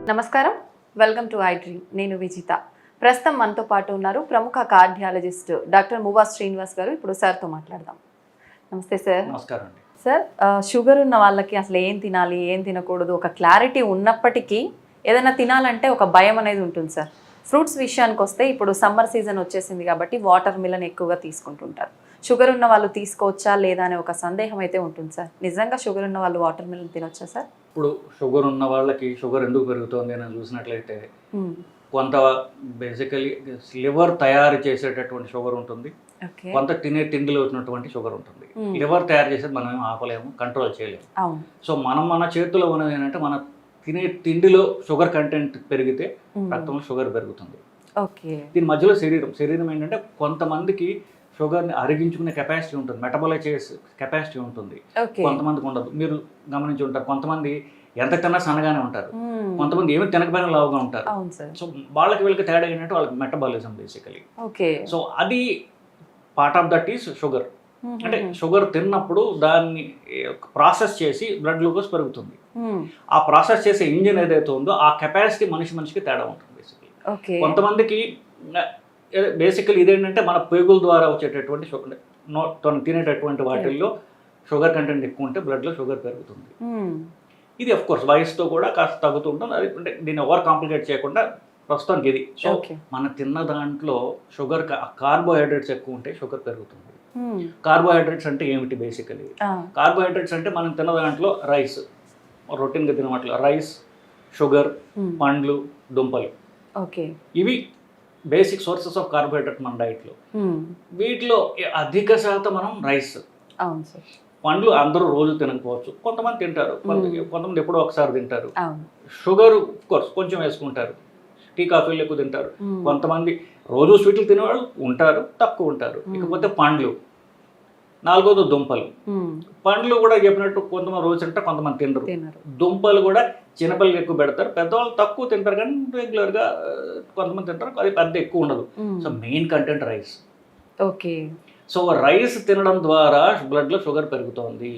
నమస్కారం, welcome to I dream. నేను విజిత. ప్రస్తుతం మనతో పాటు ఉన్నారు ప్రముఖ కార్డియాలజిస్ట్ డాక్టర్ మువా శ్రీనివాస్ గారు. ఇప్పుడు సార్తో మాట్లాడదాం. నమస్తే సార్. నమస్కారం అండి. సార్, షుగర్ ఉన్న వాళ్ళకి అసలు ఏం తినాలి, ఏం తినకూడదు ఒక క్లారిటీ ఉన్నప్పటికీ ఏదైనా తినాలంటే ఒక భయం అనేది ఉంటుంది సార్. ఫ్రూట్స్ విషయానికి వస్తే ఇప్పుడు సమ్మర్ సీజన్ వచ్చేసింది కాబట్టి వాటర్ మిలన్ ఎక్కువగా తీసుకుంటుంటారు. షుగర్ ఉన్న వాళ్ళు తీసుకోవచ్చా లేదా అనే ఒక సందేహం అయితే ఉంటుంది సార్. నిజంగా షుగర్ ఉన్న వాళ్ళు వాటర్ మిలన్ తినొచ్చా సార్? ఇప్పుడు షుగర్ ఉన్న వాళ్ళకి షుగర్ ఎందుకు పెరుగుతుంది అని చూసినట్లయితే కొంత బేసికలీ లివర్ తయారు చేసేటటువంటి షుగర్ ఉంటుంది, కొంత తినే తిండిలో వచ్చినటువంటి షుగర్ ఉంటుంది. లివర్ తయారు చేసేది మనం ఏం ఆపలేము, కంట్రోల్ చేయలేము. సో మన చేతిలో ఉన్నది ఏంటంటే మన తినే తిండిలో షుగర్ కంటెంట్ పెరిగితే రక్తంలో షుగర్ పెరుగుతుంది. దీని మధ్యలో శరీరం ఏంటంటే కొంతమందికి షుగర్ని అరిగించుకునే కెపాసిటీ ఉంటుంది, మెటబాలైజ్ చేసే కెపాసిటీ ఉంటుంది, కొంతమందికి ఉండదు. మీరు గమనించి ఉంటారు, కొంతమంది ఎంత తిన్నా సన్నగానే ఉంటారు, కొంతమంది ఏమి తినకపోయినా లావుగా ఉంటారు. సో వీళ్ళకి తేడా ఏంటంటే వాళ్ళకి మెటబాలిజం బేసికలీ. సో అది part of that is sugar. అంటే షుగర్ తిన్నప్పుడు దాన్ని ప్రాసెస్ చేసి బ్లడ్ గ్లూకోజ్ పెరుగుతుంది. ఆ ప్రాసెస్ చేసే ఇంజిన్ ఏదైతే ఉందో ఆ కెపాసిటీ మనిషికి తేడా ఉంటుంది బేసికలీ. కొంతమందికి బేసికలీ ఇదేంటంటే మన పేగుల ద్వారా వచ్చేటటువంటి షుగర్, తినేటటువంటి వాటిల్లో షుగర్ కంటెంట్ ఎక్కువ ఉంటే బ్లడ్లో షుగర్ పెరుగుతుంది. ఇది అఫ్ కోర్స్ వయసుతో కూడా కాస్త తగ్గుతూ ఉంటుంది. అది అంటే దీన్ని ఓవర్ కాంప్లికేట్ చేయకుండా ప్రస్తుతానికి ఇది. సో మన తిన్న దాంట్లో షుగర్ కార్బోహైడ్రేట్స్ ఎక్కువ ఉంటే షుగర్ పెరుగుతుంది. కార్బోహైడ్రేట్స్ అంటే ఏమిటి? బేసికలీ కార్బోహైడ్రేట్స్ అంటే మనం తిన్న దాంట్లో రైస్, రొటీన్గా తినమట్ల రైస్, షుగర్, పండ్లు, దుంపలు, ఇవి బేసిక్ సోర్సెస్ ఆఫ్ కార్బోహైడ్రేట్ మన డైట్లో. వీటిలో అధిక శాతం మనం రైస్. పండ్లు అందరూ రోజు తినకపోవచ్చు, కొంతమంది తింటారు, కొంతమంది ఎప్పుడో ఒకసారి తింటారు. షుగర్ కోర్స్ కొంచెం వేసుకుంటారు, టీ కాఫీలు ఎక్కువ తింటారు. కొంతమంది రోజు స్వీట్లు తినేవాళ్ళు ఉంటారు, తక్కువ ఉంటారు. ఇకపోతే పండ్లు, నాలుగోది దుంపలు. పండ్లు కూడా చెప్పినట్టు కొంతమంది రోజు తింటారు, కొంతమంది తినరు. దుంపలు కూడా చిన్నపిల్లలు ఎక్కువ పెడతారు, పెద్దవాళ్ళు తక్కువ తింటారు, కానీ రెగ్యులర్గా కొంతమంది తింటారు, అది పెద్ద ఎక్కువ ఉండదు. So main content rice. So rice తినడం ద్వారా బ్లడ్లో షుగర్ పెరుగుతోంది.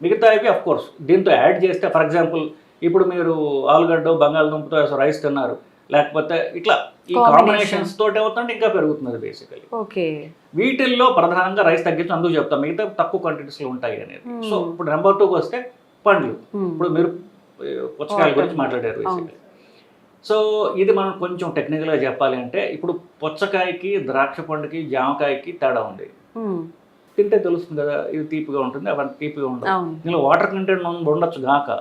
మిగతావి అఫ్ కోర్స్ దీంతో యాడ్ చేస్తే, ఫర్ ఎగ్జాంపుల్ ఇప్పుడు మీరు ఆలుగడ్డ, బంగాళదుంపతో రైస్ తిన్నారు, లేకపోతే ఇట్లా ఈ కాంబినేషన్స్ తోటి అవుతుంటే ఇంకా పెరుగుతుంది బేసికలీ. వీటిల్లో ప్రధానంగా రైస్ తగ్గించి అందుకు చెప్తాం, మిగతా తక్కువ క్వాంటిటీస్లో ఉంటాయి అనేది. సో ఇప్పుడు నెంబర్ 2కి వస్తే పండ్లు. ఇప్పుడు మీరు పుచ్చకాయల గురించి మాట్లాడారు బేసికలీ. సో ఇది మనం కొంచెం టెక్నికల్గా చెప్పాలి అంటే, ఇప్పుడు పుచ్చకాయకి, ద్రాక్ష పండుకి, జామకాయకి తేడా ఉంది. తింటే తెలుస్తుంది కదా, ఇది తీపిగా ఉంటుంది, అవన్నీ తీపిగా ఉండదు. దీనిలో వాటర్ కంటెంట్ ఉండొచ్చు గాక,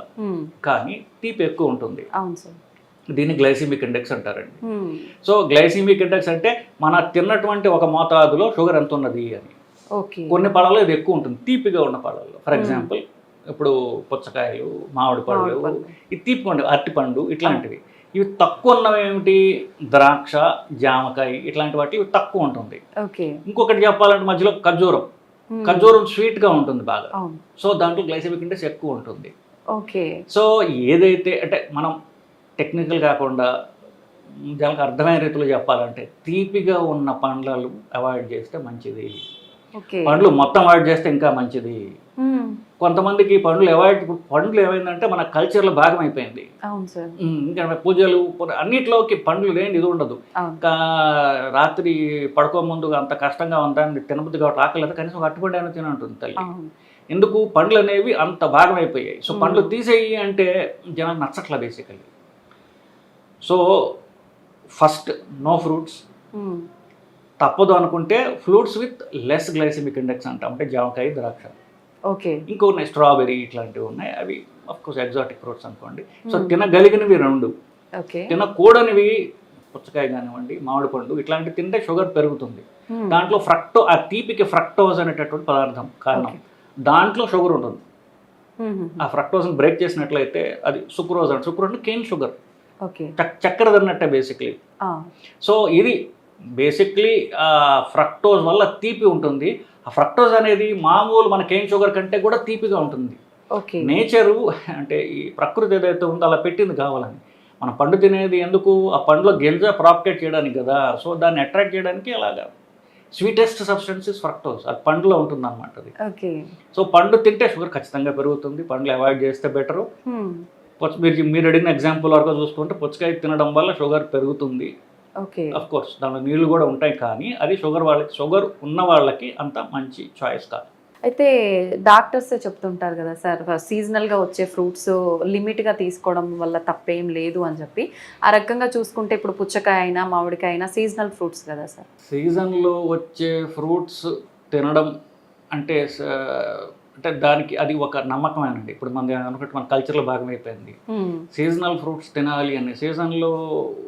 కానీ తీపి ఎక్కువ ఉంటుంది. దీన్ని గ్లైసిమిక్ ఇండెక్స్ అంటారండి. సో గ్లైసిమిక్ ఇండెక్స్ అంటే మన తిన్నటువంటి ఒక మోతాదులో షుగర్ ఎంత ఉన్నది అని. కొన్ని పళ్ళలో ఇది ఎక్కువ ఉంటుంది, తీపిగా ఉన్న పళ్ళల్లో. ఫర్ ఎగ్జాంపుల్ ఇప్పుడు పుచ్చకాయలు, మామిడి పళ్ళు, ఇది తీపిగా ఉండే అరటిపండు, ఇట్లాంటివి. ఇవి తక్కువ ఉన్నవి ఏమిటి? ద్రాక్ష, జామకాయ, ఇట్లాంటి వాటి ఇవి తక్కువ ఉంటుంది. ఇంకొకటి చెప్పాలంటే మధ్యలో ఖర్జూరం స్వీట్గా ఉంటుంది బాగా. సో దాంట్లో గ్లైసెమిక్ ఇండెక్స్ ఎక్కువ ఉంటుంది. సో ఏదైతే అంటే మనం టెక్నికల్ కాకుండా జనాలకు అర్థమైన రీతిలో చెప్పాలంటే, తీపిగా ఉన్న పండ్లు అవాయిడ్ చేస్తే మంచిది, పండ్లు మొత్తం అవాయిడ్ చేస్తే ఇంకా మంచిది. కొంతమందికి పండ్లు ఏమైందంటే మన కల్చర్లో భాగం అయిపోయింది. ఇంకా పూజలు అన్నిట్లోకి పండ్లు లేని ఇది ఉండదు. రాత్రి పడుకో ముందు అంత కష్టంగా ఉందని తినబుద్ధి కాబట్టి ఆకలేదు, కనీసం అట్టుపండు అయినా తినంటుంది తల్లి. ఎందుకు? పండ్లు అనేవి అంత భాగం అయిపోయాయి. సో పండ్లు తీసేయి అంటే జనాలు నచ్చట్లా basically. So first no fruits, తప్పదు అనుకుంటే fruits with less glycaemic index అంటాం, అంటే జామకాయ, ద్రాక్ష. ఇంకో ఉన్నాయి స్ట్రాబెర్రీ, ఇట్లాంటివి ఉన్నాయి, అవి అఫ్కోర్స్ ఎగ్జాటిక్ ఫ్రూట్స్ అనుకోండి. సో తినగలిగినవి 2, తినకూడనివి పుచ్చకాయ కానివ్వండి, మామిడి పండు, ఇట్లాంటివి తింటే షుగర్ పెరుగుతుంది. దాంట్లో ఆ తీపికి ఫ్రక్టోజ్ అనేటటువంటి పదార్థం కారణం, దాంట్లో షుగర్ ఉంటుంది. ఆ ఫ్రక్టోజ్ని బ్రేక్ చేసినట్లయితే అది సుక్రోజ్ అంటే, సుక్రోజ్ అంటే కేన్ షుగర్, చక్కెర తిన్నట్టే బేసిక్లీ. సో ఇది బేసిక్లీ ఫ్రక్టోజ్ వల్ల తీపి ఉంటుంది. ఆ ఫ్రక్టోజ్ అనేది మామూలు మన కేన్ షుగర్ కంటే కూడా తీపిగా ఉంటుంది. నేచరు అంటే ఈ ప్రకృతి ఏదైతే ఉందో అలా పెట్టింది కావాలని. మనం పండు తినేది ఎందుకు? ఆ పండులో గింజ ప్రాపకేట్ చేయడానికి కదా. సో దాన్ని అట్రాక్ట్ చేయడానికి అలాగా స్వీటెస్ట్ సబ్స్టెన్స్ ఇస్ ఫ్రక్టోజ్, అది పండులో ఉంటుంది అనమాట అది. సో పండు తింటే షుగర్ ఖచ్చితంగా పెరుగుతుంది, పండ్లు అవాయిడ్ చేస్తే బెటరు. మీరు అడిగిన ఎగ్జాంపుల్ వరకు చూసుకుంటే పుచ్చకాయ తినడం వల్ల షుగర్ పెరుగుతుంది. ఓకే. అఫ్ కోర్స్ దాంట్లో నీళ్లు కూడా ఉంటాయి, కానీ అది షుగర్ ఉన్న వాళ్ళకి అంత మంచి చాయిస్ కాదు. అయితే డాక్టర్స్ చెప్తుంటారు కదా సార్, సీజనల్గా వచ్చే ఫ్రూట్స్ లిమిట్గా తీసుకోవడం వల్ల తప్పేం లేదు అని చెప్పి. ఆ రకంగా చూసుకుంటే ఇప్పుడు పుచ్చకాయ అయినా మామిడికాయ అయినా సీజనల్ ఫ్రూట్స్ కదా సార్. సీజన్లో వచ్చే ఫ్రూట్స్ తినడం అంటే అంటే దానికి అది ఒక నమ్మకమేనండి. ఇప్పుడు మన కల్చర్లో భాగమైపోయింది సీజనల్ ఫ్రూట్స్ తినాలి అని. సీజన్లో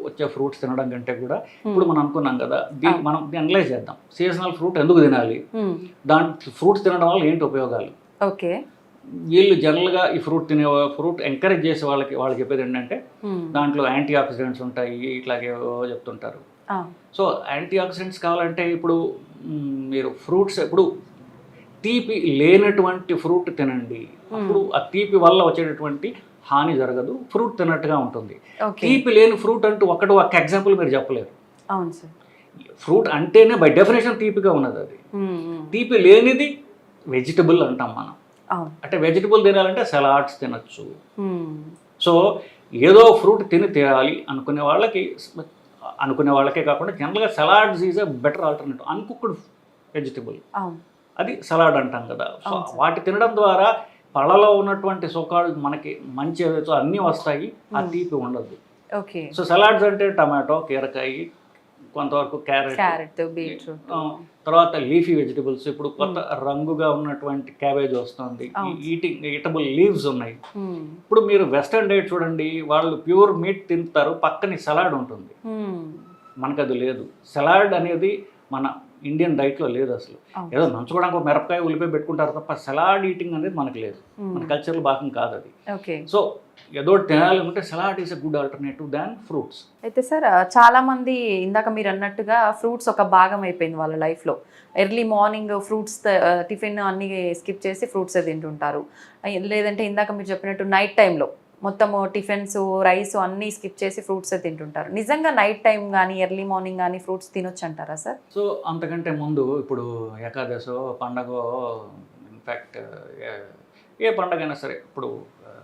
వచ్చే ఫ్రూట్స్ తినడం కంటే కూడా ఇప్పుడు మనం అనుకున్నాం కదా, మనం అనలైజ్ చేద్దాం. సీజనల్ ఫ్రూట్ ఎందుకు తినాలి, దాంట్లో ఫ్రూట్స్ తినడం వల్ల ఏంటి ఉపయోగాలు. ఓకే. వీళ్ళు జనరల్గా ఈ ఫ్రూట్ ఎంకరేజ్ చేసే వాళ్ళు చెప్పేది ఏంటంటే దాంట్లో యాంటీ ఆక్సిడెంట్స్ ఉంటాయి, ఇట్లాగే చెప్తుంటారు. సో యాంటీ ఆక్సిడెంట్స్ కావాలంటే ఇప్పుడు మీరు ఫ్రూట్స్ ఇప్పుడు తీపి లేనటువంటి ఫ్రూట్ తినండి, అప్పుడు ఆ తీపి వల్ల వచ్చేటటువంటి హాని జరగదు, ఫ్రూట్ తిన్నట్టుగా ఉంటుంది. తీపి లేని ఫ్రూట్ అంటూ ఒక ఎగ్జాంపుల్ మీరు చెప్పలేరు. అవును సార్. ఫ్రూట్ అంటేనే బై డెఫినేషన్ తీపిగా ఉన్నది. అది తీపి లేనిది వెజిటబుల్ అంటాం మనం. అంటే వెజిటబుల్ తినాలంటే సలాడ్స్ తినచ్చు. సో ఏదో ఫ్రూట్ తినాలి అనుకునే వాళ్ళకే కాకుండా జనరల్గా salads is a better alternative. Uncooked vegetable అది సలాడ్ అంటాం కదా. సో వాటి తినడం ద్వారా పళ్ళలో ఉన్నటువంటి సుఖాలు మనకి మంచి ఏదైతే అన్నీ వస్తాయి, ఆ తీపి ఉండదు. ఓకే. సో సలాడ్స్ అంటే టమాటో, కీరకాయ, కొంతవరకు క్యారెట్, బీట్రూట్, తర్వాత లీఫీ వెజిటబుల్స్. ఇప్పుడు కొత్త రంగుగా ఉన్నటువంటి క్యాబేజ్ వస్తుంది, ఈటబుల్ లీవ్స్ ఉన్నాయి. ఇప్పుడు మీరు వెస్టర్న్ డైట్ చూడండి, వాళ్ళు ప్యూర్ మీట్ తింటారు, పక్కన సలాడ్ ఉంటుంది. మనకు అది లేదు. సలాడ్ అనేది మన ఇండియన్ డైట్లో లేదు అసలు. ఏదో నంచుకోవడానికి ఒక మిరపకాయ ఉల్లిపాయ పెట్టుకుంటారు తప్ప సలాడ్ ఈటింగ్ అనేది మనకు లేదు, మన కల్చర్లో భాగం కాదు అది. సో ఏదో తినాలనుకుంటే salad is a good alternative than fruits. అయితే సార్ చాలా మంది ఇందాక మీరు అన్నట్టుగా ఫ్రూట్స్ ఒక భాగం అయిపోయింది వాళ్ళ లైఫ్లో. ఎర్లీ మార్నింగ్ ఫ్రూట్స్ టిఫిన్ అన్నీ స్కిప్ చేసి ఫ్రూట్సే తింటుంటారు. లేదంటే ఇందాక మీరు చెప్పినట్టు నైట్ టైంలో మొత్తము టిఫిన్స్ రైస్ అన్నీ స్కిప్ చేసి ఫ్రూట్సే తింటుంటారు. నిజంగా నైట్ టైం కానీ ఎర్లీ మార్నింగ్ కానీ ఫ్రూట్స్ తినొచ్చు అంటారా సార్? సో అంతకంటే ముందు ఇప్పుడు ఏకాదశో పండగో, ఇన్ఫ్యాక్ట్ ఏ పండగ అయినా సరే, ఇప్పుడు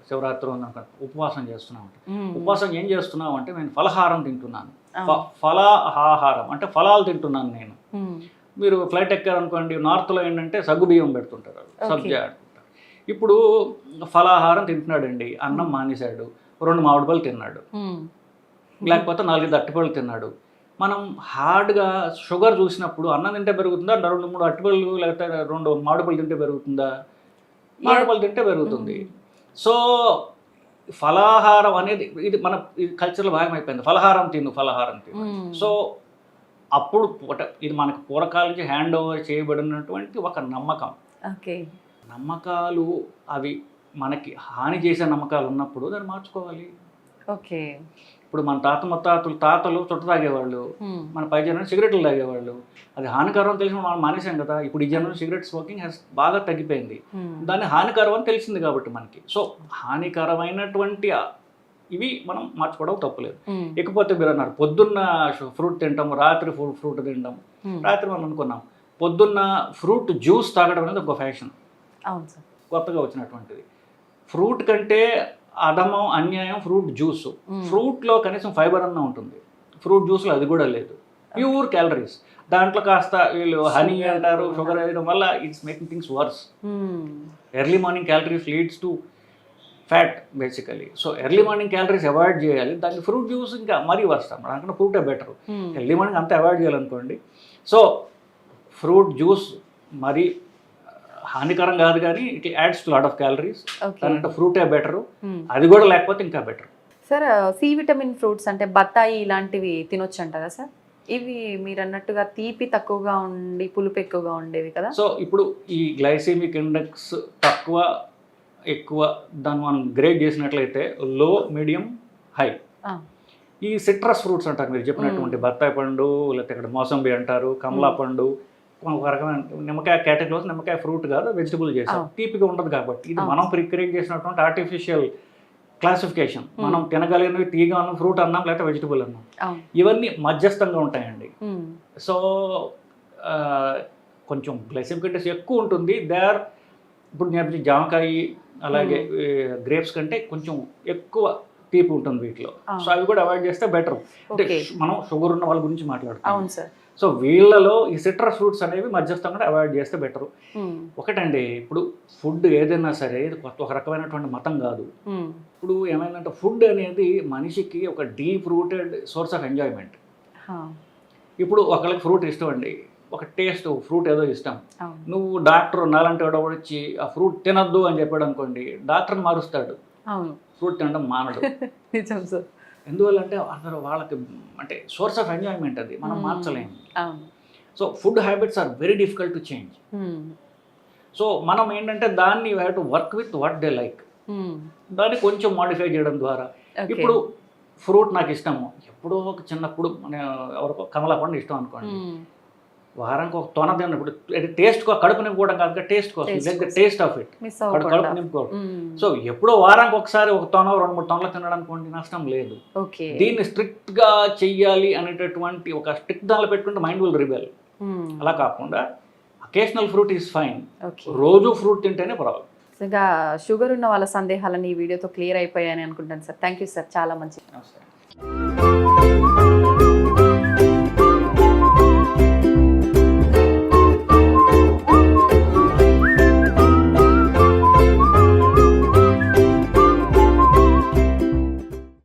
శివరాత్రి ఉపవాసం చేస్తున్నాం. ఉపవాసం ఏం చేస్తున్నాం అంటే నేను ఫలహారం తింటున్నాను. ఫలాహారం అంటే ఫలాలు తింటున్నాను నేను. మీరు ఫ్లైట్ ఎక్కారనుకోండి, నార్త్లో ఏంటంటే సగ్గు బియ్యం పెడుతుంటారు, సబ్జా. ఇప్పుడు ఫలాహారం తింటున్నాడండి, అన్నం మానేశాడు, 2 మామిడి పళ్ళు తిన్నాడు, లేకపోతే 4 అరటిపళ్ళు తిన్నాడు. మనం హార్డ్గా షుగర్ చూసినప్పుడు అన్నం తింటే పెరుగుతుందా, 2-3 అరటిపళ్ళు లేకపోతే 2 మామిడి పళ్ళు తింటే పెరుగుతుందా? మామిడి పళ్ళు తింటే పెరుగుతుంది. సో ఫలాహారం అనేది ఇది మన కల్చర్లో భాగం అయిపోయింది. ఫలహారం తిను. సో అప్పుడు ఇది మనకు పూర్వకాలం నుంచి హ్యాండ్ ఓవర్ చేయబడినటువంటి ఒక నమ్మకం. నమ్మకాలు అవి మనకి హాని చేసే నమ్మకాలు ఉన్నప్పుడు దాన్ని మార్చుకోవాలి. ఓకే. ఇప్పుడు మన తాతలు చుట్ట తాగేవాళ్ళు, మన పై జనం సిగరెట్లు తాగేవాళ్ళు. అది హానికరం తెలిసిన మనం మానేసాం కదా. ఇప్పుడు ఈ జనం సిగరెట్ స్మోకింగ్ బాగా తగ్గిపోయింది, దాన్ని హానికరం అని తెలిసింది కాబట్టి మనకి. సో హానికరమైనటువంటి ఇవి మనం మార్చుకోవడం తప్పులేదు. ఇకపోతే మీరు అన్నారు పొద్దున్న ఫ్రూట్ తింటాం, రాత్రి ఫ్రూట్ తింటాం. రాత్రి మనం అనుకున్నాం పొద్దున్న ఫ్రూట్ జ్యూస్ తాగడం అనేది ఒక ఫ్యాషన్. అవును సార్. కొత్తగా వచ్చినటువంటిది. ఫ్రూట్ కంటే అధమం, అన్యాయం ఫ్రూట్ జ్యూస్. ఫ్రూట్లో కనీసం ఫైబర్ అన్న ఉంటుంది, ఫ్రూట్ జ్యూస్లో అది కూడా లేదు. Pure calories. దాంట్లో కాస్త వీళ్ళు హనీ అంటారు, షుగర్ వేయడం వల్ల it's making things worse. Early morning calories leads to fat basically. So early morning calories avoid చేయాలి. దానికి ఫ్రూట్ జ్యూస్ ఇంకా మరీ వర్స్ అన్నమాట. దానికన్నా ఫ్రూటే బెటర్. ఎర్లీ మార్నింగ్ అంతా అవాయిడ్ చేయాలనుకోండి. సో ఫ్రూట్ జ్యూస్ మరీ హానికరం కాదు, కానీ it adds to lot of calories. దాంట్లో ఫ్రూటే బెటరు, అది కూడా లేకపోతే ఇంకా better. Sir C vitamin fruits అంటే బత్తాయి ఇలాంటివి తినొచ్చు అంటారా సార్? ఇవి మీరు అన్నట్టుగా తీపి తక్కువగా ఉండి పులుపు ఎక్కువగా ఉండేవి కదా. సో ఇప్పుడు ఈ గ్లైసెమిక్ ఇండెక్స్ తక్కువ ఎక్కువ దాన్ని మనం గ్రేడ్ చేసినట్లయితే లో, మీడియం, హై. ఈ సిట్రస్ ఫ్రూట్స్ అంటారు మీరు చెప్పినటువంటి బత్తాయి పండు, లేకపోతే ఇక్కడ మోసంబి అంటారు, కమలా పండు, ఒక రకమైన నిమ్మకాయ కేటగిరీలో నిమ్మకాయ ఫ్రూట్ కాదు, వెజిటబుల్ చేసాం. తీపిగా ఉండదు కాబట్టి ఇది మనం క్రియేట్ చేసినటువంటి ఆర్టిఫిషియల్ క్లాసిఫికేషన్. మనం తినగలిగినవి తీగా అన్నాం, ఫ్రూట్ అన్నాం, లేకపోతే వెజిటబుల్ అన్నాం. ఇవన్నీ మధ్యస్థంగా ఉంటాయండి. సో కొంచెం గ్లైసెమిక్ ఇండెక్స్ ఎక్కువ ఉంటుంది. ఇప్పుడు నేను జామకాయ అలాగే గ్రేప్స్ కంటే కొంచెం ఎక్కువ తీపి ఉంటుంది వీటిలో. సో అవి కూడా అవాయిడ్ చేస్తే బెటర్. అంటే మనం షుగర్ ఉన్న వాళ్ళ గురించి మాట్లాడుతాం. అవును సార్. సో వీళ్ళలో ఈ సిట్రస్ ఫ్రూట్స్ అనేవి మధ్యస్థంగా అవాయిడ్ చేస్తే బెటర్. ఒకటండి, ఇప్పుడు ఫుడ్ ఏదైనా సరే ఇది ఒక రకమైనటువంటి మతం కాదు. ఇప్పుడు ఏమైందంటే ఫుడ్ అనేది మనిషికి ఒక deep rooted source of enjoyment. ఇప్పుడు ఒకళ్ళకి ఫ్రూట్ ఇష్టం అండి, ఒక టేస్ట్ ఫ్రూట్ ఏదో ఇష్టం. నువ్వు డాక్టర్ నాలంటే వాడు వచ్చి ఆ ఫ్రూట్ తినద్దు అని చెప్పాడు అనుకోండి, డాక్టర్ని మారుస్తాడు, ఫ్రూట్ తినడం మానడు. నిజం సార్. ఎందువల్లంటే అసలు వాళ్ళకి అంటే సోర్స్ ఆఫ్ ఎంజాయ్మెంట్ అది, మనం మార్చలేము. So food habits are very difficult to change. So మనం ఏంటంటే దాన్ని you have to work with what they like. దాన్ని కొంచెం మాడిఫై చేయడం ద్వారా, ఇప్పుడు ఫ్రూట్ నాకు ఇష్టము, ఎప్పుడో ఒక చిన్నప్పుడు ఎవరికో కమలా పండు ఇష్టం అనుకోండి, వారానికి ఒక తొన తిన్నప్పుడు టేస్ట్ కడుపు నింపుకోవడం కాదు, టేస్ట్ కోసం, టేస్ట్ ఆఫ్ ఇట్, కడుపు నింపుకోవడం. సో ఎప్పుడో వారానికి ఒకసారి ఒక తొన 2-3 తొనలు తినడానికి నష్టం లేదు. దీన్ని స్ట్రిక్ట్ గా చెయ్యాలి అనేటటువంటి ఒక స్ట్రిక్ట్ దానిలో పెట్టుకుంటే మైండ్ విల్ రిబెల్. అలా కాకుండా అకేషనల్ ఫ్రూట్ ఈజ్ ఫైన్, రోజు ఫ్రూట్ తింటేనే ప్రాబ్లం. ఇంకా షుగర్ ఉన్న వాళ్ళ సందేహాలని ఈ వీడియోతో క్లియర్ అయిపోయాయని అనుకుంటాను సార్. థ్యాంక్ యూ సార్, చాలా మంచి. నమస్తే.